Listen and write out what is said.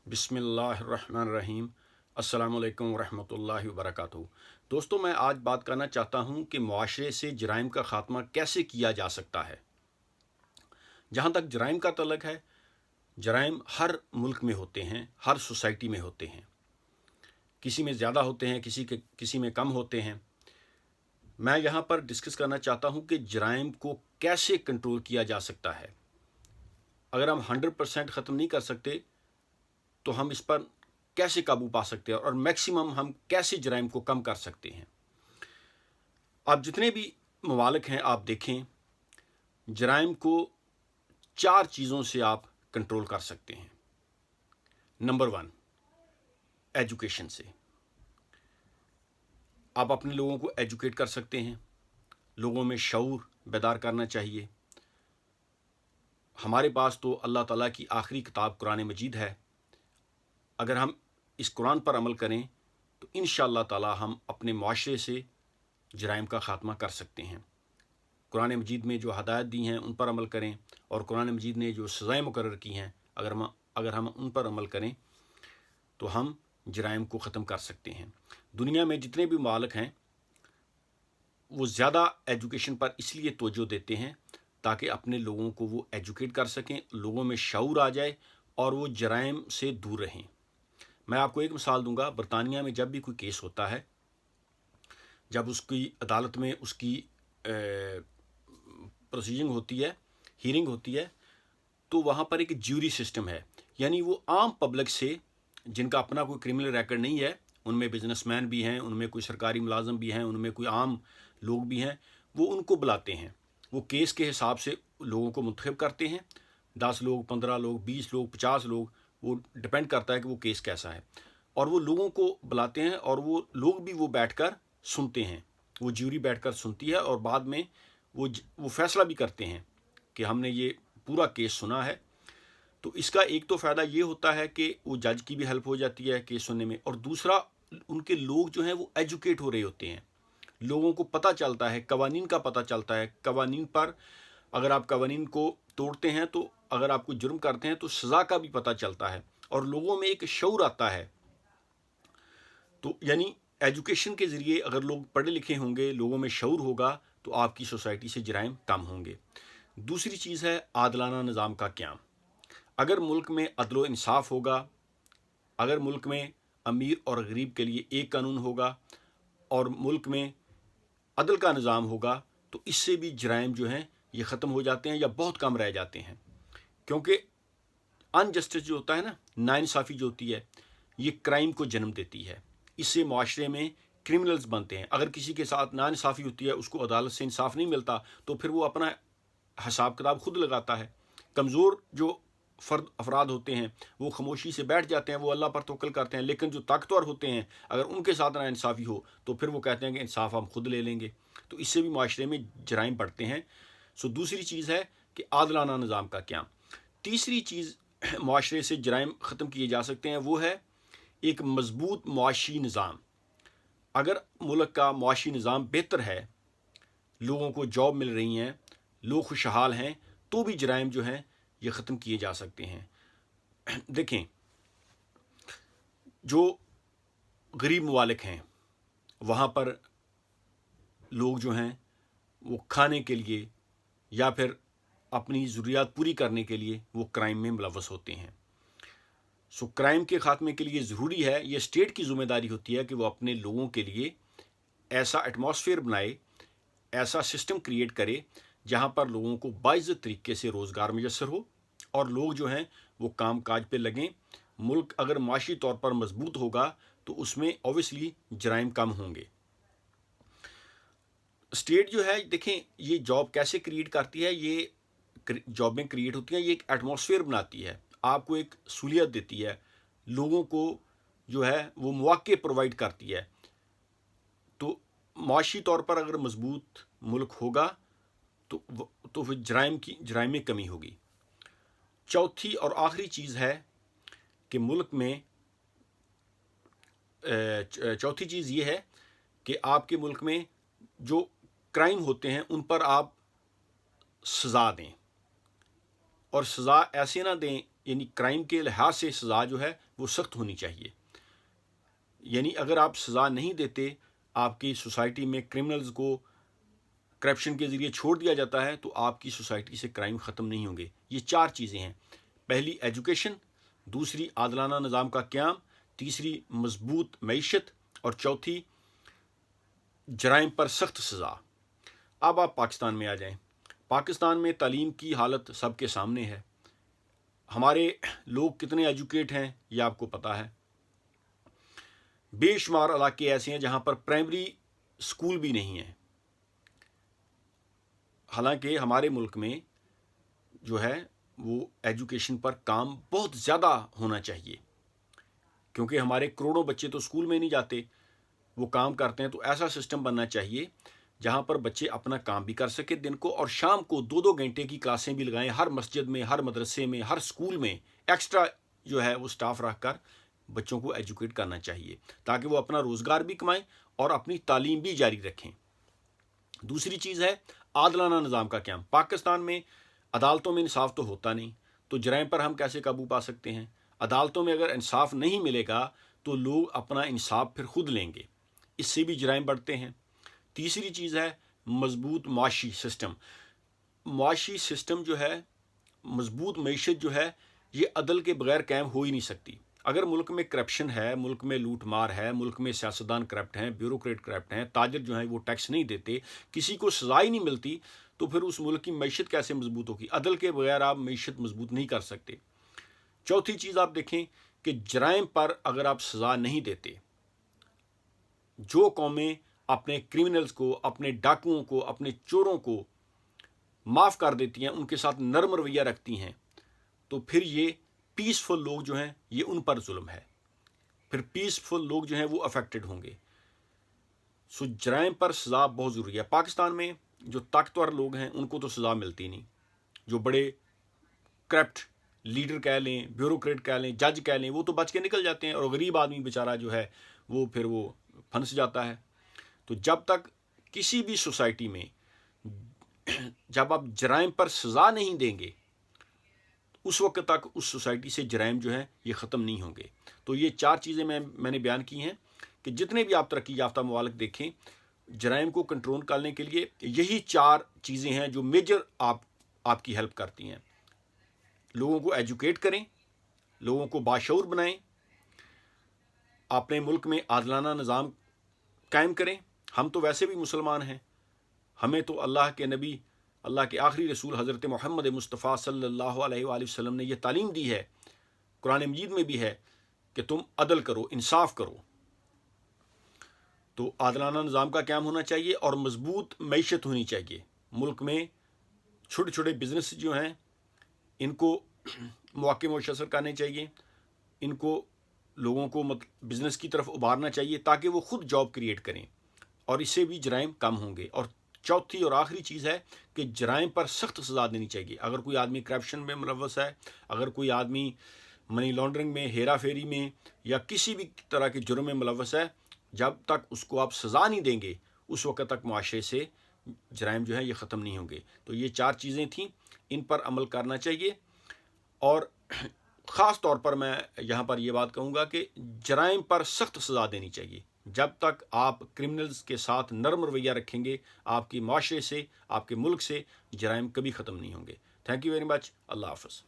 बिस्मिल्लाहिर्रहमानिर्रहीम। अस्सलाम वालेकुम वरहमतुल्लाहि वबरकातुहू। दोस्तों, मैं आज बात करना चाहता हूँ कि मुआशरे से जराइम का ख़ात्मा कैसे किया जा सकता है। जहाँ तक जराइम का तल्लुक़ है, जराइम हर मुल्क में होते हैं, हर सोसाइटी में होते हैं। किसी में ज़्यादा होते हैं, किसी में कम होते हैं। मैं यहाँ पर डिस्कस करना चाहता हूँ कि जराइम को कैसे कंट्रोल किया जा सकता है। अगर हम 100% ख़त्म नहीं कर सकते तो हम इस पर कैसे काबू पा सकते हैं और मैक्सिमम हम कैसे जराइम को कम कर सकते हैं। आप जितने भी ममालिक हैं, आप देखें, जराइम को 4 चीज़ों से आप कंट्रोल कर सकते हैं। नंबर 1, एजुकेशन से। आप अपने लोगों को एजुकेट कर सकते हैं, लोगों में शऊर बेदार करना चाहिए। हमारे पास तो अल्लाह ताला की आखिरी किताब कुरान मजीद है। अगर हम इस कुरान पर अमल करें तो इंशाअल्लाह ताला हम अपने मुआशरे से जराइम का ख़ात्मा कर सकते हैं। कुरान मजीद में जो हदायत दी हैं उन पर अमल करें, और कुरान मजीद ने जो सज़ाएँ मुकर्रर की हैं, अगर हम उन पर अमल करें तो हम जराइम को ख़त्म कर सकते हैं। दुनिया में जितने भी मालिक हैं वो ज़्यादा एजुकेशन पर इसलिए तवज्जो देते हैं ताकि अपने लोगों को वो एजुकेट कर सकें, लोगों में शऊर आ जाए और वो जराइम से दूर रहें। मैं आपको एक मिसाल दूंगा। बरतानिया में जब भी कोई केस होता है, जब उसकी अदालत में उसकी प्रोसीजिंग होती है, हीयरिंग होती है, तो वहाँ पर एक ज्यूरी सिस्टम है। यानी वो आम पब्लिक से, जिनका अपना कोई क्रिमिनल रिकॉर्ड नहीं है, उनमें बिजनेसमैन भी हैं, उनमें कोई सरकारी मुलाजम भी हैं, उनमें कोई आम लोग भी हैं, वो उनको बुलाते हैं। वो केस के हिसाब से लोगों को मुंतखब करते हैं, 10 लोग, 15 लोग, 20 लोग, 50 लोग, वो डिपेंड करता है कि वो केस कैसा है। और वो लोगों को बुलाते हैं और वो लोग भी वो बैठकर सुनते हैं। वो ज्यूरी बैठकर सुनती है और बाद में वो फैसला भी करते हैं कि हमने ये पूरा केस सुना है। तो इसका एक तो फ़ायदा ये होता है कि वो जज की भी हेल्प हो जाती है केस सुनने में, और दूसरा, उनके लोग जो हैं वो एजुकेट हो रहे होते हैं। लोगों को पता चलता है, कवानीन का पता चलता है। कवानीन पर, अगर आप कवानीन को तोड़ते हैं, तो अगर आप कोई जुर्म करते हैं तो सज़ा का भी पता चलता है और लोगों में एक शऊर आता है। तो यानी एजुकेशन के ज़रिए अगर लोग पढ़े लिखे होंगे, लोगों में शऊर होगा, तो आपकी सोसाइटी से जराइम कम होंगे। दूसरी चीज़ है आदलाना निज़ाम का क़याम। अगर मुल्क में अदल इंसाफ होगा, अगर मुल्क में अमीर और गरीब के लिए एक कानून होगा और मुल्क में अदल का निज़ाम होगा, तो इससे भी जराइम जो हैं ये ख़त्म हो जाते हैं या बहुत कम रह जाते हैं। क्योंकि अनजस्टिस जो होता है ना, नाइंसाफ़ी जो होती है, ये क्राइम को जन्म देती है। इससे माशरे में क्रिमिनल्स बनते हैं। अगर किसी के साथ नाइंसाफ़ी होती है, उसको अदालत से इंसाफ नहीं मिलता, तो फिर वो अपना हिसाब किताब खुद लगाता है। कमज़ोर जो अफराद होते हैं वो खामोशी से बैठ जाते हैं, वो अल्लाह पर तवक्कुल करते हैं। लेकिन जो ताकतवर होते हैं, अगर उनके साथ नाइंसाफ़ी हो तो फिर वो कहते हैं कि इंसाफ हम खुद ले लेंगे। तो इससे भी माशरे में जराइम बढ़ते हैं। दूसरी चीज़ है कि आदलाना निज़ाम का क़याम। तीसरी चीज़ माशरे से जराइम ख़त्म किए जा सकते हैं, वो है एक मजबूत मुआशी निज़ाम। अगर मुल्क का मुआशी निज़ाम बेहतर है, लोगों को जॉब मिल रही हैं, लोग खुशहाल हैं, तो भी जराइम जो हैं ये ख़त्म किए जा सकते हैं। देखें, जो गरीब ममालिक हैं वहाँ पर लोग जो हैं वो खाने के लिए या फिर अपनी ज़रूरियात पूरी करने के लिए वो क्राइम में मुलव्वस होते हैं। क्राइम के ख़ात्मे के लिए ज़रूरी है, ये स्टेट की ज़िम्मेदारी होती है कि वो अपने लोगों के लिए ऐसा एटमॉस्फेयर बनाए, ऐसा सिस्टम क्रिएट करे जहाँ पर लोगों को बाइज़्ज़त तरीके से रोज़गार मैसर हो और लोग जो हैं वो काम काज पे लगें। मुल्क अगर माशी तौर पर मजबूत होगा तो उसमें ऑब्वियसली जराइम कम होंगे। स्टेट जो है, देखें, ये जॉब कैसे क्रिएट करती है। ये जॉबें क्रिएट होती हैं, ये एक एटमॉस्फेयर बनाती है, आपको एक सहूलियत देती है, लोगों को जो है वो मौके प्रोवाइड करती है। तो माशी तौर पर अगर मजबूत मुल्क होगा तो फिर जराइम में कमी होगी। चौथी और आखिरी चीज़ है कि मुल्क में चौथी चीज़ ये है कि आपके मुल्क में जो क्राइम होते हैं उन पर आप सज़ा दें, और सज़ा ऐसे ना दें یعنی کرائم کے لحاظ سے سزا جو ہے وہ سخت ہونی چاہیے. یعنی اگر آپ سزا نہیں دیتے، آپ کی سوسائٹی میں کرمنلز کو کرپشن کے ذریعے چھوڑ دیا جاتا ہے، تو آپ کی سوسائٹی سے کرائم ختم نہیں ہوں گے. یہ 4 چیزیں ہیں. پہلی ایجوکیشن، دوسری عادلانہ نظام کا قیام، تیسری مضبوط معیشت، اور چوتھی جرائم پر سخت سزا. اب آپ پاکستان میں آ جائیں. پاکستان میں تعلیم کی حالت سب کے سامنے ہے. ہمارے لوگ کتنے ایجوکیٹ ہیں یہ آپ کو پتہ ہے. بے شمار علاقے ایسے ہیں جہاں پر پرائمری اسکول بھی نہیں ہیں. حالانکہ ہمارے ملک میں جو ہے وہ ایجوکیشن پر کام بہت زیادہ ہونا چاہیے، کیونکہ ہمارے کروڑوں بچے تو اسکول میں نہیں جاتے، وہ کام کرتے ہیں. تو ایسا سسٹم بننا چاہیے جہاں پر بچے اپنا کام بھی کر سکے دن کو، اور شام کو 2-2 گھنٹے کی کلاسیں بھی لگائیں. ہر مسجد میں، ہر مدرسے میں، ہر اسکول میں ایکسٹرا جو ہے وہ سٹاف رکھ کر بچوں کو ایجوکیٹ کرنا چاہیے، تاکہ وہ اپنا روزگار بھی کمائیں اور اپنی تعلیم بھی جاری رکھیں. دوسری چیز ہے عادلانہ نظام کا قیام. پاکستان میں عدالتوں میں انصاف تو ہوتا نہیں، تو جرائم پر ہم کیسے قابو پا سکتے ہیں؟ عدالتوں میں اگر انصاف نہیں ملے گا تو لوگ اپنا انصاف پھر خود لیں گے، اس سے بھی جرائم بڑھتے ہیں. تیسری چیز ہے مضبوط معاشی سسٹم. معاشی سسٹم جو ہے، مضبوط معیشت جو ہے، یہ عدل کے بغیر قائم ہو ہی نہیں سکتی. اگر ملک میں کرپشن ہے، ملک میں لوٹ مار ہے، ملک میں سیاستدان کرپٹ ہیں، بیوروکریٹ کرپٹ ہیں، تاجر جو ہیں وہ ٹیکس نہیں دیتے، کسی کو سزا ہی نہیں ملتی، تو پھر اس ملک کی معیشت کیسے مضبوط ہوگی؟ عدل کے بغیر آپ معیشت مضبوط نہیں کر سکتے. چوتھی چیز آپ دیکھیں کہ جرائم پر اگر آپ سزا نہیں دیتے، جو قومیں اپنے کرمنلز کو، اپنے ڈاکوؤں کو، اپنے چوروں کو معاف کر دیتی ہیں، ان کے ساتھ نرم رویہ رکھتی ہیں، تو پھر یہ پیسفل لوگ جو ہیں یہ ان پر ظلم ہے. پھر پیسفل لوگ جو ہیں وہ افیکٹڈ ہوں گے. سو جرائم پر سزا بہت ضروری ہے. پاکستان میں جو طاقتور لوگ ہیں ان کو تو سزا ملتی نہیں. جو بڑے کرپٹ لیڈر کہہ لیں، بیوروکریٹ کہہ لیں، جج کہہ لیں، وہ تو بچ کے نکل جاتے ہیں، اور غریب آدمی بیچارہ جو ہے وہ پھر وہ پھنس جاتا ہے. تو جب تک کسی بھی سوسائٹی میں جب آپ جرائم پر سزا نہیں دیں گے، اس وقت تک اس سوسائٹی سے جرائم جو ہیں یہ ختم نہیں ہوں گے. تو یہ 4 چیزیں میں نے بیان کی ہیں کہ جتنے بھی آپ ترقی یافتہ ممالک دیکھیں، جرائم کو کنٹرول کرنے کے لیے یہی 4 چیزیں ہیں جو میجر آپ کی ہیلپ کرتی ہیں. لوگوں کو ایجوکیٹ کریں، لوگوں کو باشعور بنائیں، اپنے ملک میں عادلانہ نظام قائم کریں. ہم تو ویسے بھی مسلمان ہیں، ہمیں تو اللہ کے نبی، اللہ کے آخری رسول حضرت محمد مصطفیٰ صلی اللہ علیہ وآلہ وسلم نے یہ تعلیم دی ہے، قرآن مجید میں بھی ہے کہ تم عدل کرو، انصاف کرو. تو عادلانہ نظام کا قیام ہونا چاہیے اور مضبوط معیشت ہونی چاہیے. ملک میں چھوٹے چھوٹے بزنس جو ہیں ان کو مواقع میسر کرنے چاہیے، ان کو لوگوں کو بزنس کی طرف ابھارنا چاہیے تاکہ وہ خود جاب کریٹ کریں، اور اس سے بھی جرائم کم ہوں گے. اور چوتھی اور آخری چیز ہے کہ جرائم پر سخت سزا دینی چاہیے. اگر کوئی آدمی کرپشن میں ملوث ہے، اگر کوئی آدمی منی لانڈرنگ میں، ہیرا پھیری میں، یا کسی بھی طرح کے جرم میں ملوث ہے، جب تک اس کو آپ سزا نہیں دیں گے اس وقت تک معاشرے سے جرائم جو ہے یہ ختم نہیں ہوں گے. تو یہ 4 چیزیں تھیں، ان پر عمل کرنا چاہیے. اور خاص طور پر میں یہاں پر یہ بات کہوں گا کہ جرائم پر سخت سزا دینی چاہیے. جب تک آپ کرمنلز کے ساتھ نرم رویہ رکھیں گے، آپ کے معاشرے سے، آپ کے ملک سے جرائم کبھی ختم نہیں ہوں گے. Thank you very much. اللہ حافظ.